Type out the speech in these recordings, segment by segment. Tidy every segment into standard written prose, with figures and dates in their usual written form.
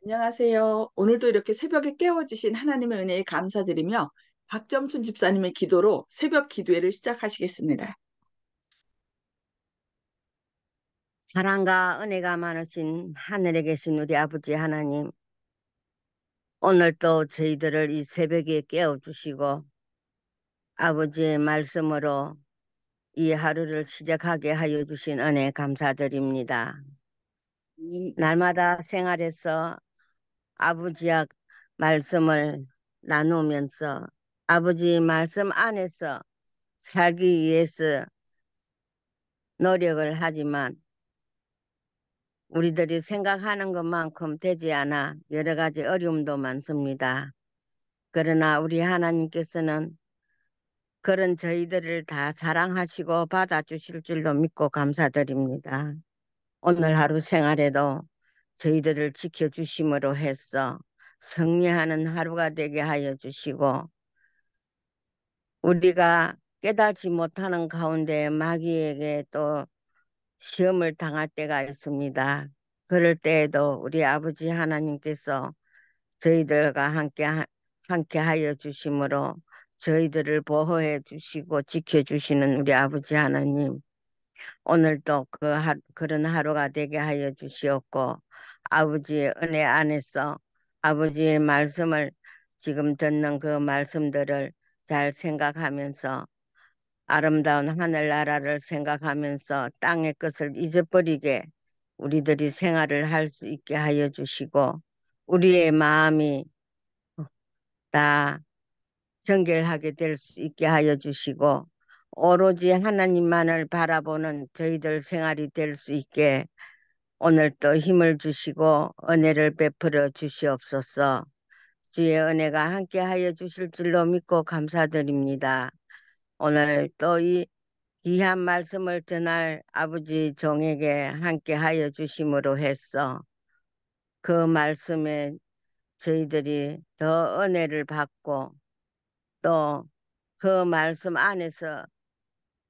안녕하세요. 오늘도 이렇게 새벽에 깨워주신 하나님의 은혜에 감사드리며 박점순 집사님의 기도로 새벽 기도회를 시작하시겠습니다. 사랑과 은혜가 많으신 하늘에 계신 우리 아버지 하나님, 오늘 또 저희들을 이 새벽에 깨워주시고 아버지의 말씀으로 이 하루를 시작하게 하여 주신 은혜 감사드립니다. 음, 날마다 생활에서 아버지와 말씀을 나누면서 아버지의 말씀 안에서 살기 위해서 노력을 하지만 우리들이 생각하는 것만큼 되지 않아 여러 가지 어려움도 많습니다. 그러나 우리 하나님께서는 그런 저희들을 다 사랑하시고 받아주실 줄로 믿고 감사드립니다. 오늘 하루 생활에도 저희들을 지켜주심으로 해서 승리하는 하루가 되게 하여 주시고 우리가 깨달지 못하는 가운데 마귀에게 또 시험을 당할 때가 있습니다. 그럴 때에도 우리 아버지 하나님께서 저희들과 함께 하여 주심으로 저희들을 보호해 주시고 지켜 주시는 우리 아버지 하나님, 오늘도 그런 하루가 되게 하여 주시옵고, 아버지의 은혜 안에서 아버지의 말씀을 지금 듣는 그 말씀들을 잘 생각하면서 아름다운 하늘나라를 생각하면서 땅의 것을 잊어버리게 우리들이 생활을 할 수 있게 하여 주시고, 우리의 마음이 다 정결하게 될 수 있게 하여 주시고 오로지 하나님만을 바라보는 저희들 생활이 될 수 있게 오늘 또 힘을 주시고 은혜를 베풀어 주시옵소서. 주의 은혜가 함께 하여 주실 줄로 믿고 감사드립니다. 오늘 또 이 귀한 말씀을 전할 아버지 종에게 함께 하여 주심으로 해서 그 말씀에 저희들이 더 은혜를 받고 또 그 말씀 안에서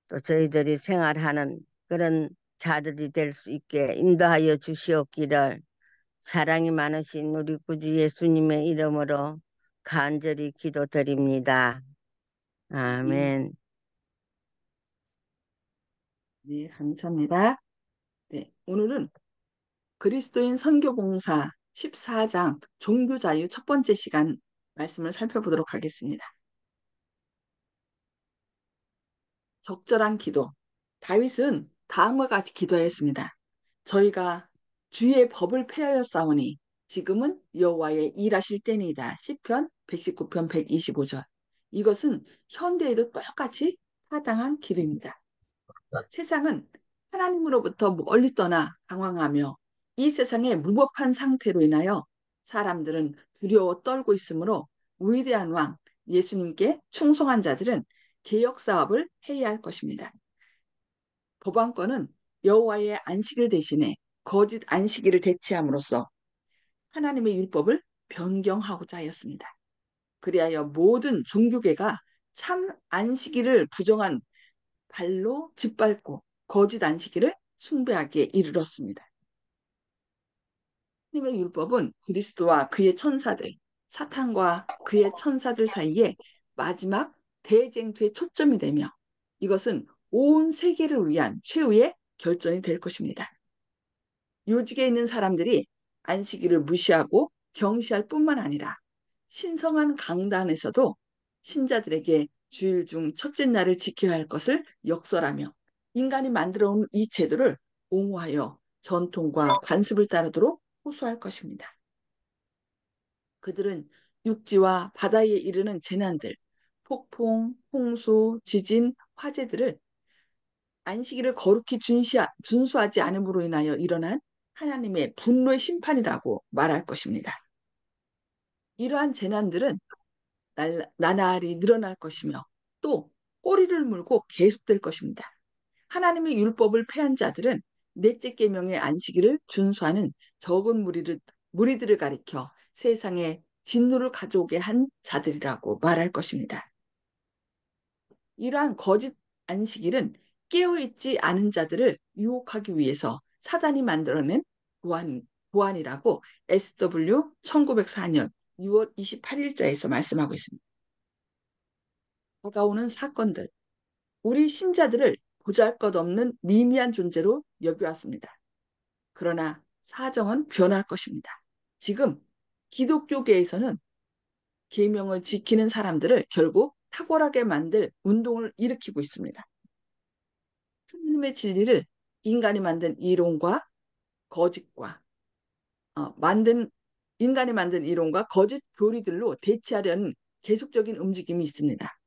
또 저희들이 생활하는 그런 자들이 될 수 있게 인도하여 주시옵기를 사랑이 많으신 우리 구주 예수님의 이름으로 간절히 기도드립니다. 네, 아멘. 네, 감사합니다. 네, 오늘은 그리스도인 선교봉사 14장 종교자유 첫 번째 시간 말씀을 살펴보도록 하겠습니다. 적절한 기도. 다윗은 다음과 같이 기도했습니다. 저희가 주의 법을 폐하였사오니 지금은 여호와의 일하실 때니이다. 시편 119편 125절. 이것은 현대에도 똑같이 타당한 기도입니다. 세상은 하나님으로부터 멀리 떠나 방황하며 이 세상의 무법한 상태로 인하여 사람들은 두려워 떨고 있으므로 위대한 왕 예수님께 충성한 자들은 개혁 사업을 해야 할 것입니다. 법안권은 여호와의 안식일 대신에 거짓 안식일을 대체함으로써 하나님의 율법을 변경하고자 하였습니다. 그리하여 모든 종교계가 참 안식일을 부정한 발로 짓밟고 거짓 안식일을 숭배하기에 이르렀습니다. 하나님의 율법은 그리스도와 그의 천사들, 사탄과 그의 천사들 사이에 마지막 대쟁투의 초점이 되며 이것은 온 세계를 위한 최후의 결전이 될 것입니다. 요직에 있는 사람들이 안식일을 무시하고 경시할 뿐만 아니라 신성한 강단에서도 신자들에게 주일 중 첫째 날을 지켜야 할 것을 역설하며 인간이 만들어 온 이 제도를 옹호하여 전통과 관습을 따르도록 호소할 것입니다. 그들은 육지와 바다에 이르는 재난들, 폭풍, 홍수, 지진, 화재들을 안식일을 거룩히 준수하지 않음으로 인하여 일어난 하나님의 분노의 심판이라고 말할 것입니다. 이러한 재난들은 나날이 늘어날 것이며 또 꼬리를 물고 계속될 것입니다. 하나님의 율법을 폐한 자들은 넷째 계명의 안식일을 준수하는 적은 무리들을 가리켜 세상에 진노를 가져오게 한 자들이라고 말할 것입니다. 이러한 거짓 안식일은 깨어있지 않은 자들을 유혹하기 위해서 사단이 만들어낸 보안이라고 SW 1904년 6월 28일자에서 말씀하고 있습니다. 다가오는 사건들, 우리 신자들을 보잘것없는 미미한 존재로 여겨왔습니다. 그러나 사정은 변할 것입니다. 지금 기독교계에서는 계명을 지키는 사람들을 결국 탁월하게 만들 운동을 일으키고 있습니다. 하나님의 진리를 인간이 만든 이론과 거짓과 만든 인간이 만든 이론과 거짓 교리들로 대치하려는 계속적인 움직임이 있습니다.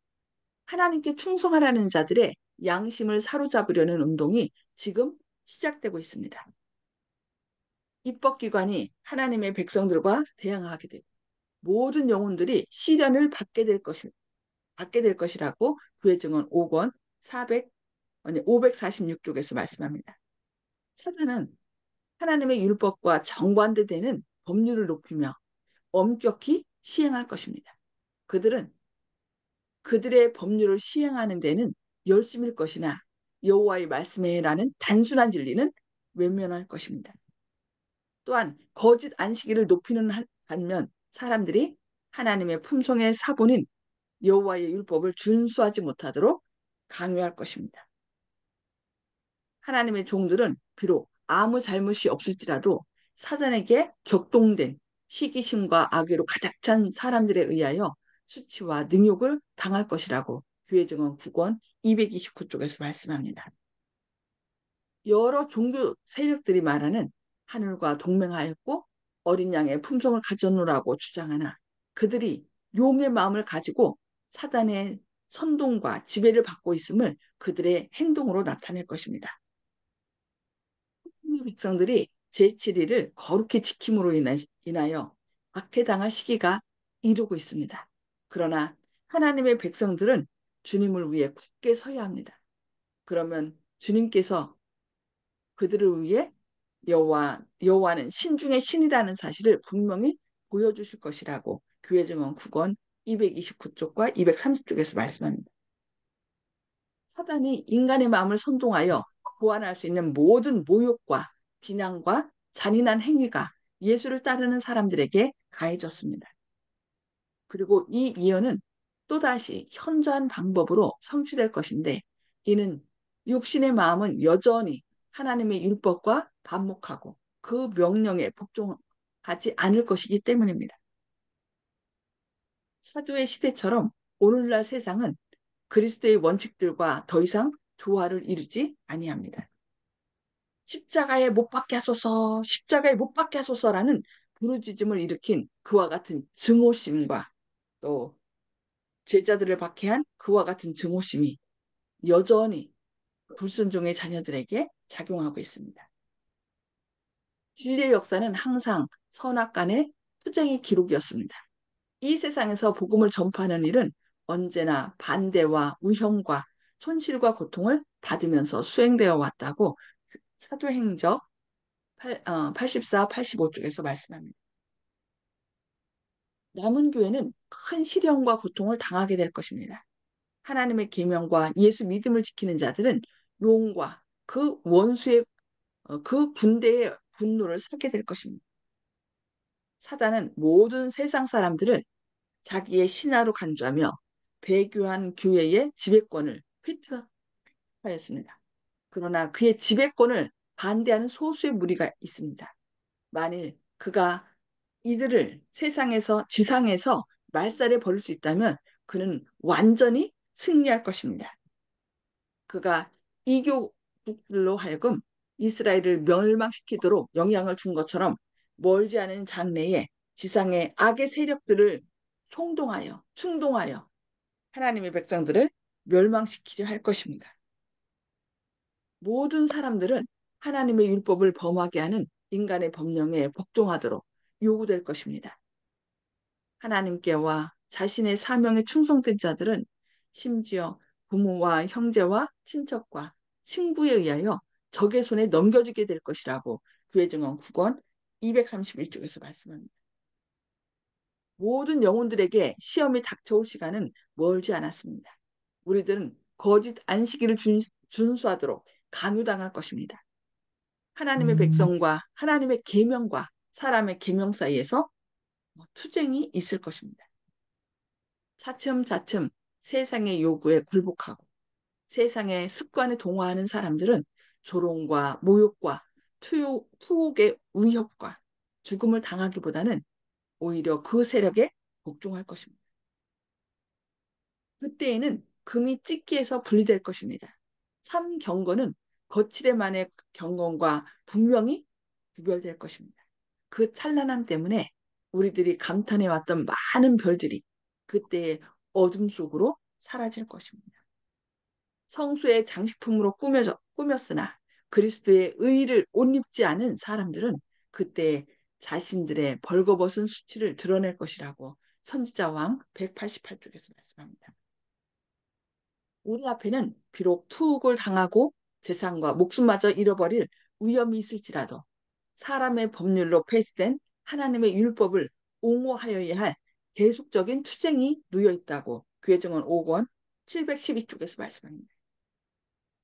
하나님께 충성하라는 자들의 양심을 사로잡으려는 운동이 지금 시작되고 있습니다. 입법기관이 하나님의 백성들과 대항하게 되고 모든 영혼들이 시련을 받게 될 것이라고 교회 증언 5권 400 아니 546쪽에서 말씀합니다. 사단은 하나님의 율법과 정반대되는 법률을 높이며 엄격히 시행할 것입니다. 그들은 그들의 법률을 시행하는 데는 열심일 것이나 여호와의 말씀에라는 단순한 진리는 외면할 것입니다. 또한 거짓 안식일을 높이는 반면 사람들이 하나님의 품성의 사본인 여호와의 율법을 준수하지 못하도록 강요할 것입니다. 하나님의 종들은 비록 아무 잘못이 없을지라도 사단에게 격동된 시기심과 악의로 가득 찬 사람들에 의하여 수치와 능욕을 당할 것이라고 교회 증언 9권 229쪽에서 말씀합니다. 여러 종교 세력들이 말하는 하늘과 동맹하였고 어린 양의 품성을 가졌노라고 주장하나 그들이 용의 마음을 가지고 사단의 선동과 지배를 받고 있음을 그들의 행동으로 나타낼 것입니다. 하나님의 백성들이 제7일을 거룩히 지킴으로 인하여 박해당할 시기가 이르고 있습니다. 그러나 하나님의 백성들은 주님을 위해 굳게 서야 합니다. 그러면 주님께서 그들을 위해 여호와는 신중의 신이라는 사실을 분명히 보여주실 것이라고 교회 증언 9권 229쪽과 230쪽에서 말씀합니다. 사단이 인간의 마음을 선동하여 보완할 수 있는 모든 모욕과 비난과 잔인한 행위가 예수를 따르는 사람들에게 가해졌습니다. 그리고 이 예언은 또다시 현저한 방법으로 성취될 것인데 이는 육신의 마음은 여전히 하나님의 율법과 반목하고 그 명령에 복종하지 않을 것이기 때문입니다. 사도의 시대처럼 오늘날 세상은 그리스도의 원칙들과 더 이상 조화를 이루지 아니합니다. 십자가에 못 박게 하소서, 십자가에 못 박게 하소서라는 부르짖음을 일으킨 그와 같은 증오심과 또 제자들을 박해한 그와 같은 증오심이 여전히 불순종의 자녀들에게 작용하고 있습니다. 진리의 역사는 항상 선악간의 투쟁의 기록이었습니다. 이 세상에서 복음을 전파하는 일은 언제나 반대와 우형과 손실과 고통을 받으면서 수행되어 왔다고 사도행적 84, 85쪽에서 말씀합니다. 남은 교회는 큰 시련과 고통을 당하게 될 것입니다. 하나님의 계명과 예수 믿음을 지키는 자들은 용과 그 원수의 그 군대의 분노를 사게 될 것입니다. 사단은 모든 세상 사람들을 자기의 신하로 간주하며 배교한 교회의 지배권을 획득하였습니다. 그러나 그의 지배권을 반대하는 소수의 무리가 있습니다. 만일 그가 이들을 세상에서 지상에서 말살해 버릴 수 있다면 그는 완전히 승리할 것입니다. 그가 이교국들로 하여금 이스라엘을 멸망시키도록 영향을 준 것처럼 멀지 않은 장래에 지상의 악의 세력들을 충동하여 하나님의 백성들을 멸망시키려 할 것입니다. 모든 사람들은 하나님의 율법을 범하게 하는 인간의 법령에 복종하도록 요구될 것입니다. 하나님께와 자신의 사명에 충성된 자들은 심지어 부모와 형제와 친척과 친구에 의하여 적의 손에 넘겨지게 될 것이라고 교회 증언 9권 231쪽에서 말씀합니다. 모든 영혼들에게 시험이 닥쳐올 시간은 멀지 않았습니다. 우리들은 거짓 안식일을 준수하도록 강요당할 것입니다. 하나님의 백성과 하나님의 계명과 사람의 계명 사이에서 투쟁이 있을 것입니다. 차츰차츰 세상의 요구에 굴복하고 세상의 습관에 동화하는 사람들은 조롱과 모욕과 투옥의 위협과 죽음을 당하기보다는 오히려 그 세력에 복종할 것입니다. 그때에는 금이 찢기에서 분리될 것입니다. 참 경건은 거칠에만의 경건과 분명히 구별될 것입니다. 그 찬란함 때문에 우리들이 감탄해왔던 많은 별들이 그때의 어둠 속으로 사라질 것입니다. 성수의 장식품으로 꾸몄으나 그리스도의 의를 옷 입지 않은 사람들은 그때 자신들의 벌거벗은 수치를 드러낼 것이라고 선지자 왕 188쪽에서 말씀합니다. 우리 앞에는 비록 투옥을 당하고 재산과 목숨마저 잃어버릴 위험이 있을지라도 사람의 법률로 폐지된 하나님의 율법을 옹호하여야 할 계속적인 투쟁이 놓여 있다고 교회정원 5권 712쪽에서 말씀합니다.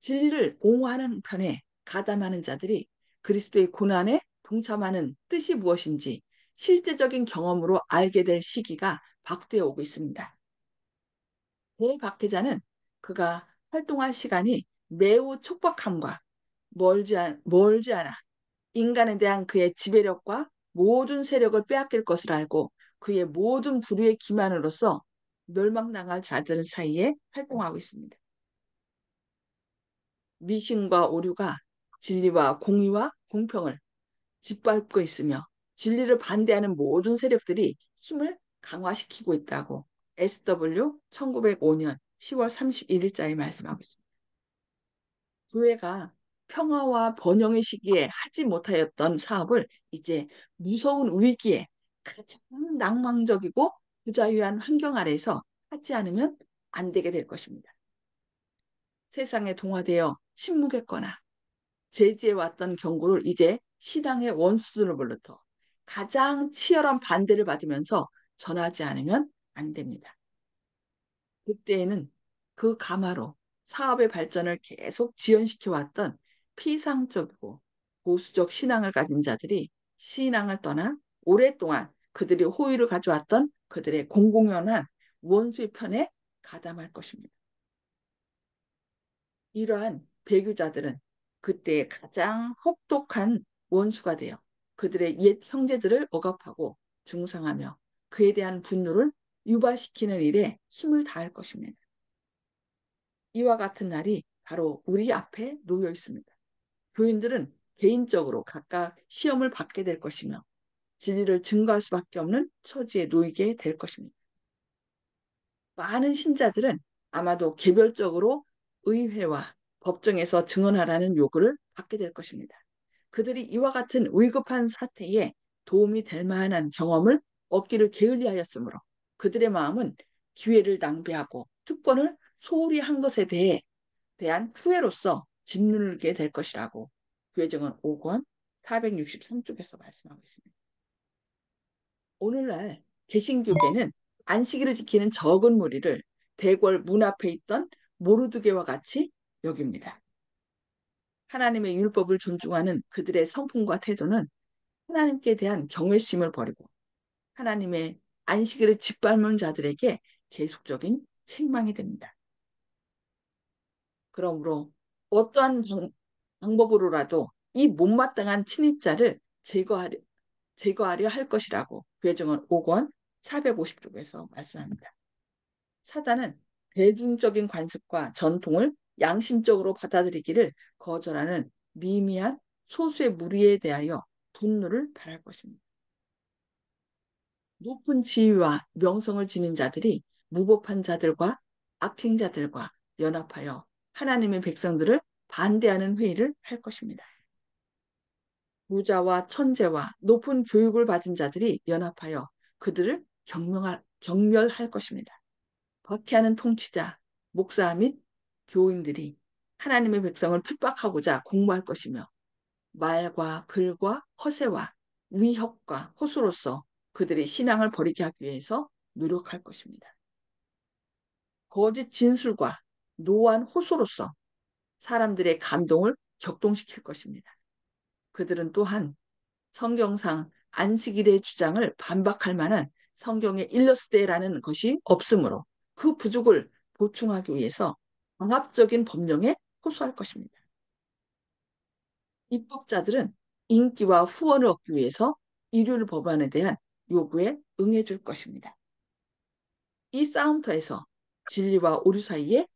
진리를 옹호하는 편에 가담하는 자들이 그리스도의 고난에 동참하는 뜻이 무엇인지 실제적인 경험으로 알게 될 시기가 박두에 오고 있습니다. 대박해자는 그가 활동할 시간이 매우 촉박함과 멀지 않아 인간에 대한 그의 지배력과 모든 세력을 빼앗길 것을 알고 그의 모든 부류의 기만으로서 멸망당할 자들 사이에 활동하고 있습니다. 미신과 오류가 진리와 공의와 공평을 짓밟고 있으며 진리를 반대하는 모든 세력들이 힘을 강화시키고 있다고 SW 1905년 10월 31일자에 말씀하고 있습니다. 교회가 평화와 번영의 시기에 하지 못하였던 사업을 이제 무서운 위기에 가장 낭망적이고 부자유한 환경 아래에서 하지 않으면 안 되게 될 것입니다. 세상에 동화되어 침묵했거나 제지해왔던 경고를 이제 신앙의 원수들로부터 가장 치열한 반대를 받으면서 전하지 않으면 안 됩니다. 그때에는 그 가마로 사업의 발전을 계속 지연시켜왔던 피상적이고 보수적 신앙을 가진 자들이 신앙을 떠나 오랫동안 그들이 호의를 가져왔던 그들의 공공연한 원수의 편에 가담할 것입니다. 이러한 배교자들은 그때 가장 혹독한 원수가 되어 그들의 옛 형제들을 억압하고 중상하며 그에 대한 분노를 유발시키는 일에 힘을 다할 것입니다. 이와 같은 날이 바로 우리 앞에 놓여 있습니다. 교인들은 개인적으로 각각 시험을 받게 될 것이며 진리를 증거할 수밖에 없는 처지에 놓이게 될 것입니다. 많은 신자들은 아마도 개별적으로 의회와 법정에서 증언하라는 요구를 받게 될 것입니다. 그들이 이와 같은 위급한 사태에 도움이 될 만한 경험을 얻기를 게을리하였으므로 그들의 마음은 기회를 낭비하고 특권을 소홀히 한 것에 대한 후회로서 짓누르게 될 것이라고 교회정원 5권 463쪽에서 말씀하고 있습니다. 오늘날 개신교계는 안식일을 지키는 적은 무리를 대궐 문 앞에 있던 모르드게와 같이 여깁니다. 하나님의 율법을 존중하는 그들의 성품과 태도는 하나님께 대한 경외심을 버리고 하나님의 안식일을 짓밟는 자들에게 계속적인 책망이 됩니다. 그러므로 어떠한 방법으로라도 이 못마땅한 침입자를 제거하려 할 것이라고 교회정원 5권 450쪽에서 말씀합니다. 사단은 대중적인 관습과 전통을 양심적으로 받아들이기를 거절하는 미미한 소수의 무리에 대하여 분노를 발할 것입니다. 높은 지위와 명성을 지닌 자들이 무법한 자들과 악행자들과 연합하여 하나님의 백성들을 반대하는 회의를 할 것입니다. 부자와 천재와 높은 교육을 받은 자들이 연합하여 그들을 경멸할 것입니다. 박해하는 통치자, 목사 및 교인들이 하나님의 백성을 핍박하고자 공모할 것이며 말과 글과 허세와 위협과 호소로서 그들의 신앙을 버리게 하기 위해서 노력할 것입니다. 거짓 진술과 노한 호소로서 사람들의 감동을 격동시킬 것입니다. 그들은 또한 성경상 안식일의 주장을 반박할 만한 성경의 일러스트라는 것이 없으므로 그 부족을 보충하기 위해서 강압적인 법령에 호소할 것입니다. 입법자들은 인기와 후원을 얻기 위해서 일요일 법안에 대한 요구에 응해줄 것입니다. 이 싸움터에서 진리와 오류 사이에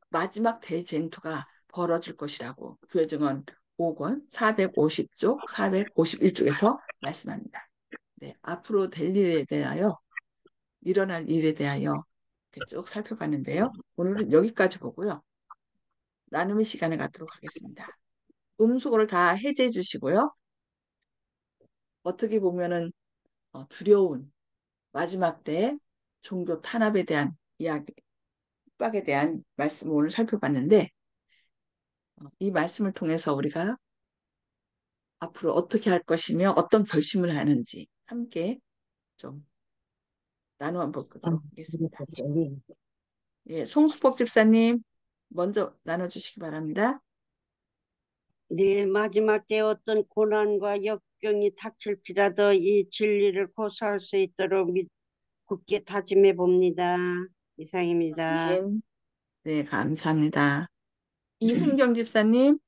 마지막 대쟁투가 벌어질 것이라고 교회증언 5권 450쪽, 451쪽에서 말씀합니다. 네, 앞으로 될 일에 대하여, 일어날 일에 대하여 이렇게 쭉 살펴봤는데요. 오늘은 여기까지 보고요. 나눔의 시간을 갖도록 하겠습니다. 음수거를 다 해제해 주시고요. 어떻게 보면은 두려운 마지막 때 종교 탄압에 대한 이야기, 핍박에 대한 말씀을 오늘 살펴봤는데 이 말씀을 통해서 우리가 앞으로 어떻게 할 것이며 어떤 결심을 하는지 함께 좀 나누어 보도록 하겠습니다. 예, 송수복 집사님 먼저 나눠주시기 바랍니다. 네, 마지막 때 어떤 고난과 역경이 닥칠지라도 이 진리를 고수할 수 있도록 굳게 다짐해 봅니다. 이상입니다. 아멘. 네, 감사합니다. 이순경 집사님,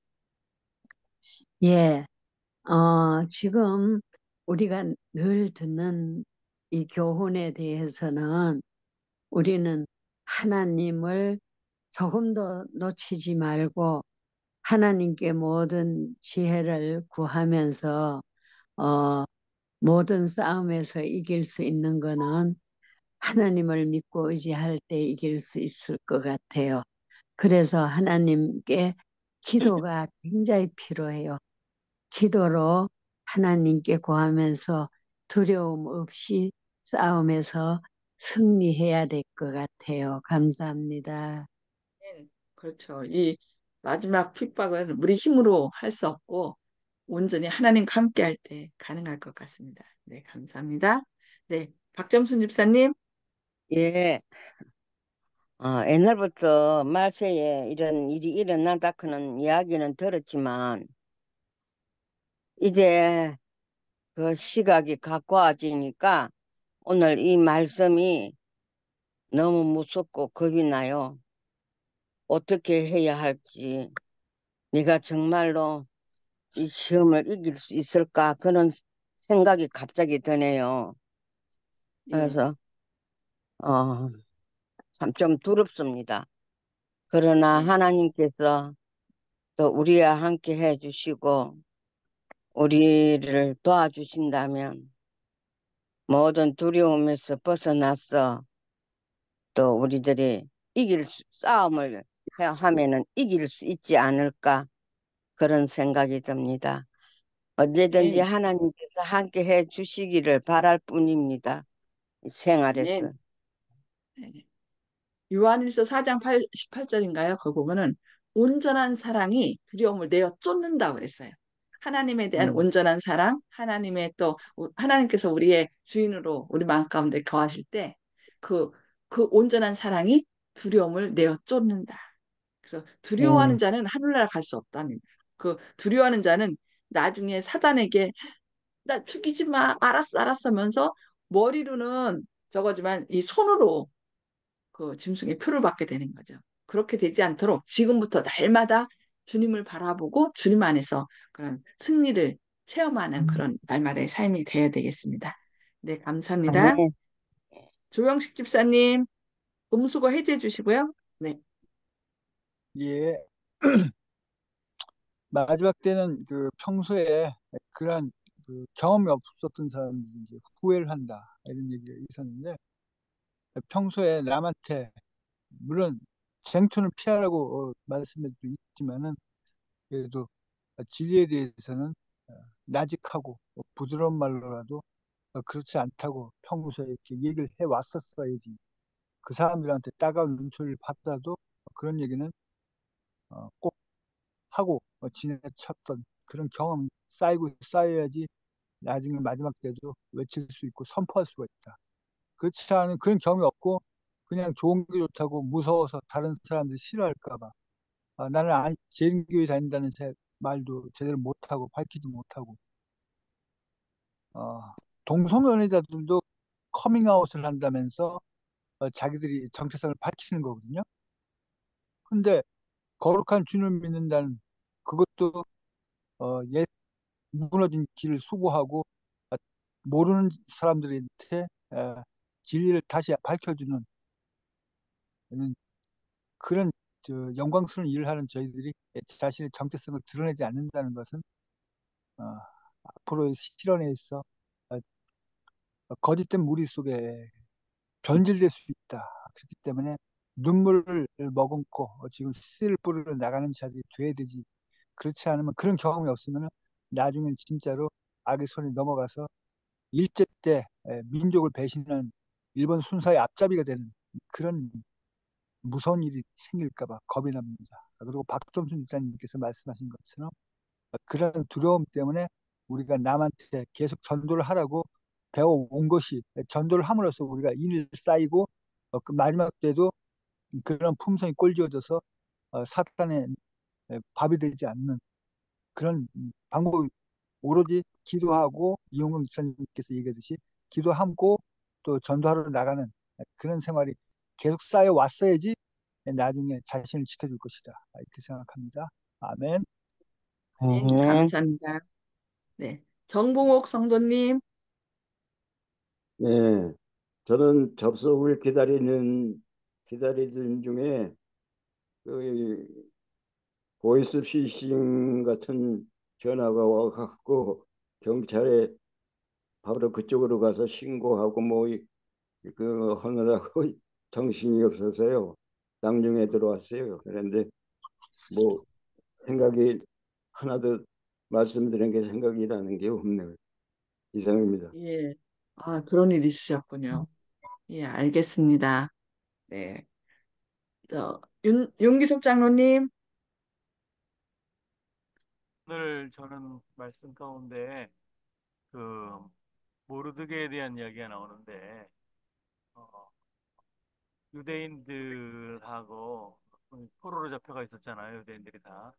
예, 지금 우리가 늘 듣는 이 교훈에 대해서는 우리는 하나님을 조금도 놓치지 말고 하나님께 모든 지혜를 구하면서 어, 모든 싸움에서 이길 수 있는 거는 하나님을 믿고 의지할 때 이길 수 있을 것 같아요. 그래서 하나님께 기도가 굉장히 필요해요. 기도로 하나님께 구하면서 두려움 없이 싸움에서 승리해야 될 것 같아요. 감사합니다. 그렇죠. 이 마지막 핍박은 우리 힘으로 할 수 없고 온전히 하나님과 함께 할 때 가능할 것 같습니다. 네, 감사합니다. 네, 박점순 집사님, 예, 옛날부터 말세에 이런 일이 일어난다 그는 이야기는 들었지만 이제 그 시각이 가까워지니까 오늘 이 말씀이 너무 무섭고 겁이 나요. 어떻게 해야 할지. 네가 정말로 이 시험을 이길 수 있을까? 그런 생각이 갑자기 드네요. 예, 그래서 어, 참 좀 두렵습니다. 그러나 예, 하나님께서 또 우리와 함께 해주시고 우리를 도와주신다면 모든 두려움에서 벗어나서 또 우리들이 싸움을 하면은 이길 수 있지 않을까 그런 생각이 듭니다. 언제든지 아멘, 하나님께서 함께 해 주시기를 바랄 뿐입니다. 이 생활에서. 아멘. 네. 요한일서 4장 18절인가요? 거기 보면은 온전한 사랑이 두려움을 내어 쫓는다고 그랬어요. 하나님에 대한 음, 온전한 사랑, 하나님의 또 하나님께서 우리의 주인으로 우리 마음 가운데 거하실 때 그 그 온전한 사랑이 두려움을 내어 쫓는다. 그래서 두려워하는 네. 자는 하늘나라 갈 수 없답니다. 그 두려워하는 자는 나중에 사단에게 나 죽이지 마, 알았어, 알았어 하면서 머리로는 저거지만 이 손으로 그 짐승의 표를 받게 되는 거죠. 그렇게 되지 않도록 지금부터 날마다 주님을 바라보고 주님 안에서 그런 승리를 체험하는 그런 날마다의 삶이 되어야 되겠습니다. 네, 감사합니다. 아멘. 조영식 집사님, 음수거 해제해 주시고요. 네, 예, 마지막 때는 그 평소에 그런 그 경험이 없었던 사람들이 이제 후회를 한다 이런 얘기가 있었는데 평소에 남한테 물론 쟁투는 피하라고 말씀해도 있지만은 그래도 진리에 대해서는 나직하고 부드러운 말로라도 그렇지 않다고 평소에 이렇게 얘기를 해 왔었어야지 그 사람들한테 따가운 눈초리를 받아도 그런 얘기는 꼭 하고 지내쳤던 그런 경험이 쌓이고 쌓여야지 나중에 마지막 때도 외칠 수 있고 선포할 수가 있다. 그렇지 않은 그런 경험이 없고 그냥 좋은 게 좋다고 무서워서 다른 사람들이 싫어할까 봐 나는 재림교회 다닌다는 말도 제대로 못하고 밝히지 못하고 어, 동성연애자들도 커밍아웃을 한다면서 자기들이 정체성을 밝히는 거거든요. 근데 거룩한 주님을 믿는다는 그것도 옛 무너진 길을 수고하고 어, 모르는 사람들한테 진리를 다시 밝혀주는 그런 영광스러운 일을 하는 저희들이 자신의 정체성을 드러내지 않는다는 것은 어, 앞으로의 실현에 있어 어, 거짓된 무리 속에 변질될 수 있다. 그렇기 때문에 눈물을 머금고 지금 씨를 뿌리러 나가는 자들이 돼야 되지. 그렇지 않으면 그런 경험이 없으면 나중엔 진짜로 악의 손에 넘어가서 일제 때 민족을 배신한 일본 순사의 앞잡이가 되는 그런 무서운 일이 생길까 봐 겁이 납니다. 그리고 박종순 집사님께서 말씀하신 것처럼 그런 두려움 때문에 우리가 남한테 계속 전도를 하라고 배워온 것이 전도를 함으로써 우리가 인을 쌓이고 그 마지막 때도 그런 품성이 꼴지어져서 사탄의 밥이 되지 않는 그런 방법이 오로지 기도하고 이용근 목사님께서 얘기하듯이 기도하고 또 전도하러 나가는 그런 생활이 계속 쌓여 왔어야지 나중에 자신을 지켜줄 것이다. 이렇게 생각합니다. 아멘. 님 아멘. 감사합니다. 네. 정봉옥 성도님. 네, 저는 접속을 기다리던 중에 그 보이스피싱 같은 전화가 와갖고 경찰에 바로 그쪽으로 가서 신고하고 뭐 그 하느라고 정신이 없어서요. 나중에 들어왔어요. 그런데 뭐 생각이 하나도 말씀드린 게 생각이 나는 게 없네요. 이상입니다. 예. 아, 그런 일이 있으셨군요. 예, 알겠습니다. 네. 윤기숙 장로님. 오늘 저는 말씀 가운데 그 모르드게에 대한 이야기가 나오는데 어, 유대인들하고 포로로 잡혀가 있었잖아요. 유대인들이 다.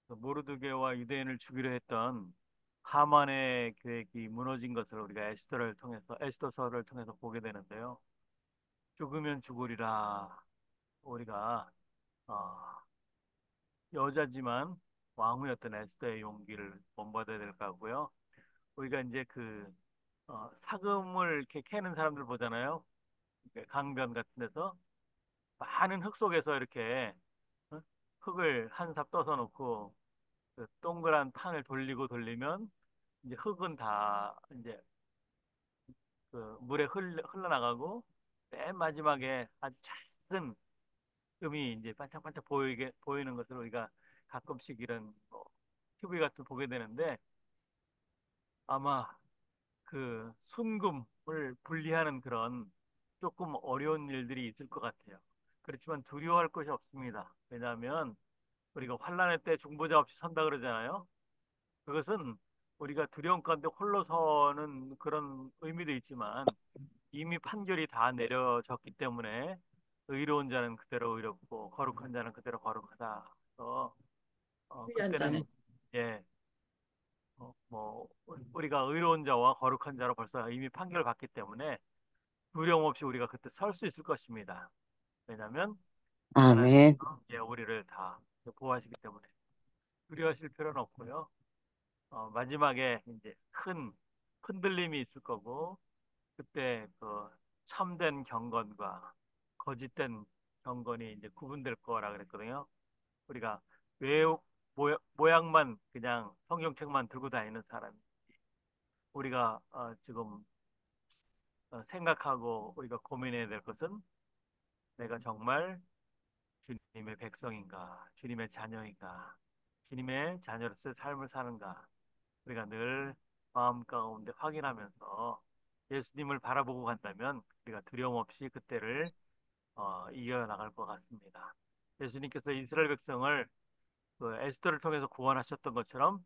그래서 모르드게와 유대인을 죽이려 했던 하만의 계획이 무너진 것을 우리가 에스더서를 통해서 보게 되는데요. 죽으면 죽으리라. 우리가 어, 여자지만 왕후였던 에스더의 용기를 본받아야 될 것 같고요. 우리가 이제 사금을 이렇게 캐는 사람들 보잖아요. 강변 같은 데서 많은 흙 속에서 이렇게 어? 흙을 한 삽 떠서 놓고 그 동그란 판을 돌리고 돌리면 이제 흙은 다 이제 그 물에 흘러나가고 맨 마지막에 아주 작은 금이 이제 반짝반짝 보이는 것을 우리가 가끔씩 이런 뭐 TV 같은 거 보게 되는데 아마 그 순금을 분리하는 그런 조금 어려운 일들이 있을 것 같아요. 그렇지만 두려워할 것이 없습니다. 왜냐하면 우리가 환란의 때 중보자 없이 선다 그러잖아요. 그것은 우리가 두려움 가운데 홀로 서는 그런 의미도 있지만 이미 판결이 다 내려졌기 때문에 의로운 자는 그대로 의롭고 거룩한 자는 그대로 거룩하다. 그래서 위한 자는 그때는 예, 우리가 의로운 자와 거룩한 자로 벌써 이미 판결을 받기 때문에 두려움 없이 우리가 그때 설 수 있을 것입니다. 왜냐하면 하나님 아멘. 우리를 다 보호하시기 때문에 두려워하실 필요는 없고요. 마지막에 이제 큰 흔들림이 있을 거고 그때 그 참된 경건과 거짓된 경건이 이제 구분될 거라 그랬거든요. 우리가 외 모양만 그냥 성경책만 들고 다니는 사람 우리가 지금 생각하고 우리가 고민해야 될 것은 내가 정말 주님의 백성인가, 주님의 자녀인가, 주님의 자녀로서의 삶을 사는가, 우리가 늘 마음 가운데 확인하면서 예수님을 바라보고 간다면 우리가 두려움 없이 그때를 이겨나갈 것 같습니다. 예수님께서 이스라엘 백성을 그 에스더를 통해서 구원하셨던 것처럼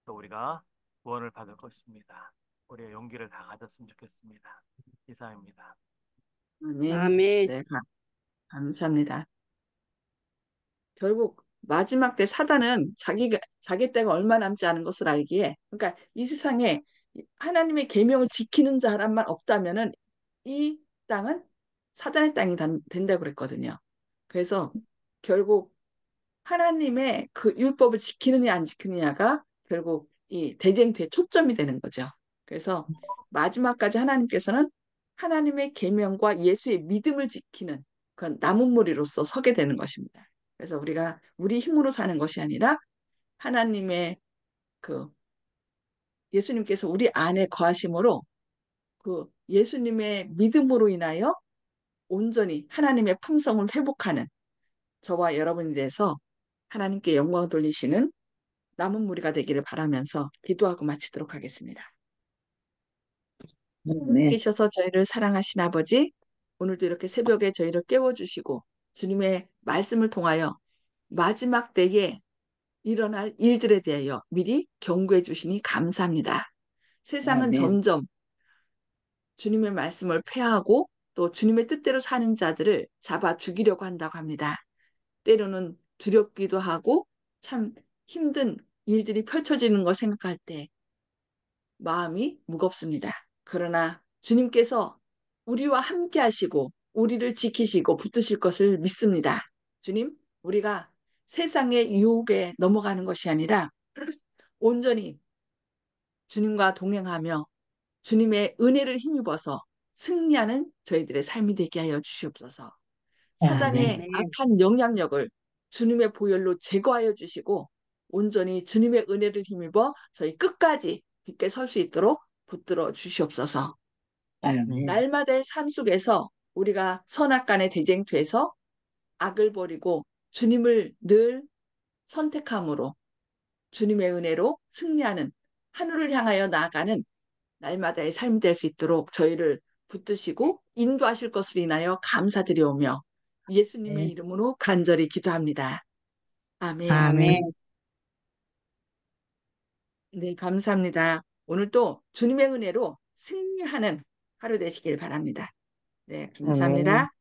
또 우리가 구원을 받을 것입니다. 우리의 용기를 다 가졌으면 좋겠습니다. 이상입니다. 아멘. 아멘. 네, 감사합니다. 결국 마지막 때 사단은 자기 때가 얼마 남지 않은 것을 알기에, 그러니까 이 세상에 하나님의 계명을 지키는 사람만 없다면은 이 땅은 사단의 땅이 된다고 그랬거든요. 그래서 결국 하나님의 그 율법을 지키느냐 안 지키느냐가 결국 이 대쟁투의 초점이 되는 거죠. 그래서 마지막까지 하나님께서는 하나님의 계명과 예수의 믿음을 지키는 그런 남은 무리로서 서게 되는 것입니다. 그래서 우리가 우리 힘으로 사는 것이 아니라 하나님의 그 예수님께서 우리 안에 거하심으로 그 예수님의 믿음으로 인하여 온전히 하나님의 품성을 회복하는 저와 여러분이 돼서 하나님께 영광 돌리시는 남은 무리가 되기를 바라면서 기도하고 마치도록 하겠습니다. 하늘에 네. 계셔서 저희를 사랑하신 아버지, 오늘도 이렇게 새벽에 저희를 깨워주시고 주님의 말씀을 통하여 마지막 때에 일어날 일들에 대하여 미리 경고해 주시니 감사합니다. 세상은 아멘. 점점 주님의 말씀을 폐하고 또 주님의 뜻대로 사는 자들을 잡아 죽이려고 한다고 합니다. 때로는 두렵기도 하고 참 힘든 일들이 펼쳐지는 걸 생각할 때 마음이 무겁습니다. 그러나 주님께서 우리와 함께 하시고 우리를 지키시고 붙드실 것을 믿습니다. 주님, 우리가 세상의 유혹에 넘어가는 것이 아니라 온전히 주님과 동행하며 주님의 은혜를 힘입어서 승리하는 저희들의 삶이 되게 하여 주시옵소서. 사단의 아멘. 아멘. 악한 영향력을 주님의 보혈로 제거하여 주시고 온전히 주님의 은혜를 힘입어 저희 끝까지 굳게 설 수 있도록 붙들어 주시옵소서. 아멘. 날마다의 삶 속에서 우리가 선악간의 대쟁투에서 악을 버리고 주님을 늘 선택함으로 주님의 은혜로 승리하는 하늘을 향하여 나아가는 날마다의 삶이 될 수 있도록 저희를 붙드시고 인도하실 것을 인하여 감사드리오며 예수님의 네. 이름으로 간절히 기도합니다. 아멘. 아멘. 아멘. 네, 감사합니다. 오늘 또 주님의 은혜로 승리하는 하루 되시길 바랍니다. 네, 아멘. 감사합니다.